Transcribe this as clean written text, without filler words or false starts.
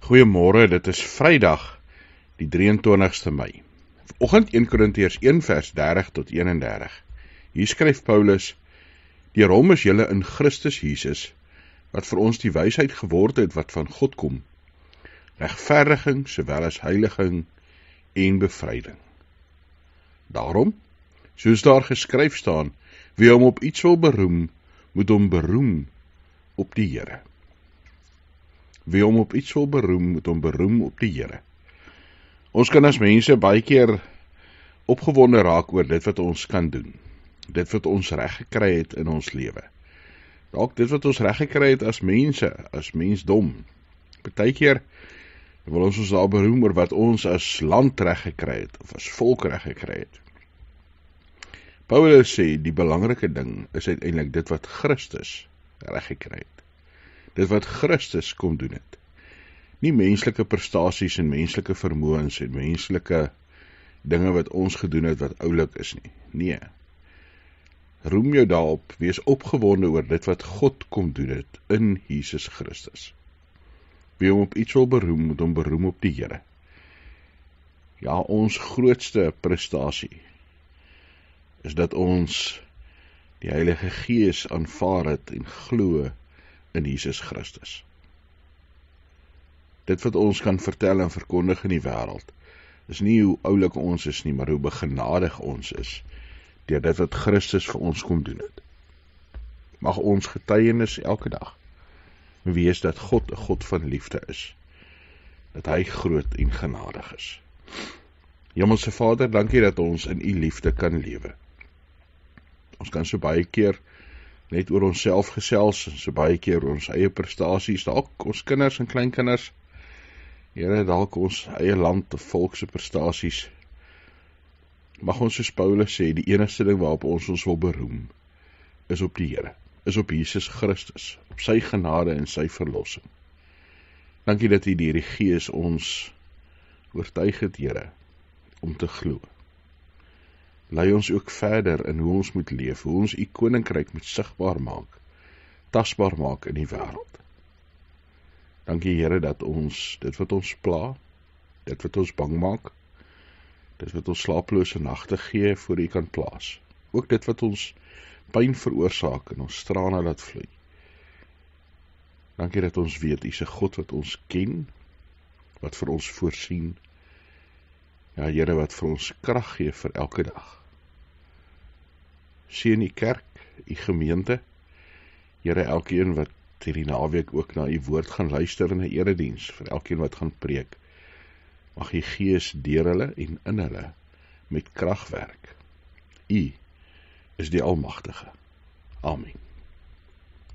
Goeiemôre, dit is Vrydag, die 23ste Mei. Vanoggend 1 Korintiërs 1 vers 30 tot 31. Hier skryf Paulus: Deur hom is julle in Christus Jesus, wat vir ons die wysheid geword het wat van God kom, regverdiging sowel as heiliging en bevryding. Daarom, soos daar geskryf staan, wie hom op iets wil beroem, moet hom beroem op die Here. Wie hom op iets wil beroem, moet hom beroem op die Here. Ons kan as mense baie keer opgewonde raak oor dit wat ons kan doen. Dit wat ons reg gekry het in ons lewe. Dalk dit wat ons reg gekry het as mense, as mensdom. Partykeer wil ons daar beroem oor wat ons as land reg gekry het, of as volk reg gekry het. Paulus sê, die belangrike ding is uiteindelik dit wat Christus reg gekry het. Dit wat Christus kom doen het. Nie menslike prestasies en menslike vermoëns en menslike dinge wat ons gedoen het wat oulik is nie. Nee. Roem jou daarop, wees opgewonde oor dit wat God kom doen het in Jesus Christus. Wie hom op iets wil beroem, moet hom beroem op die Here. Ja, ons grootste prestasie is dat ons die Heilige Gees aanvaar het en glo in Jesus Christus. Dit wat ons kan vertel en verkondig in die wêreld, is nie hoe oulik ons is nie, maar hoe begenadig ons is, deur dit wat Christus vir ons kom doen het. Mag ons getuienis elke dag wees dat God 'n God van liefde is, dat hy groot en genadig is. Hemelse Vader, dankie dat ons in u liefde kan lewe. Ons kan so baie keer net oor onsself gesels, en so baie keer oor ons eie prestasies, dalk ons kinders en kleinkinders, Here, dalk ons eie land of volk se prestasies. Mag ons soos Paulus sê, die enigste ding waarop ons wil beroem, is op die Here, is op Jesus Christus, op sy genade en sy verlossing. Dankie dat u deur die Gees ons oortuig het, Here, om te glo. Lei ons ook verder in hoe ons moet leef, hoe ons u koninkryk moet sigbaar maak, tasbaar maak in die wêreld. Dankie Here dat ons, dit wat ons pla, dit wat ons bang maak, dit wat ons slaaplose nagte gee, voor u kan plaas. Ook dit wat ons pyn veroorsaak en ons trane laat vloei. Dankie dat ons weet, u is 'n God wat ons ken, wat vir ons voorsien. Ja, Here, wat vir ons krag gee vir elke dag. Seën u kerk, u gemeente, Here, elkeen wat hierdie naweek ook na u woord gaan luister in 'n erediens, vir elkeen wat gaan preek, mag u Gees deur hulle en in hulle met krag werk. U is die Almagtige. Amen.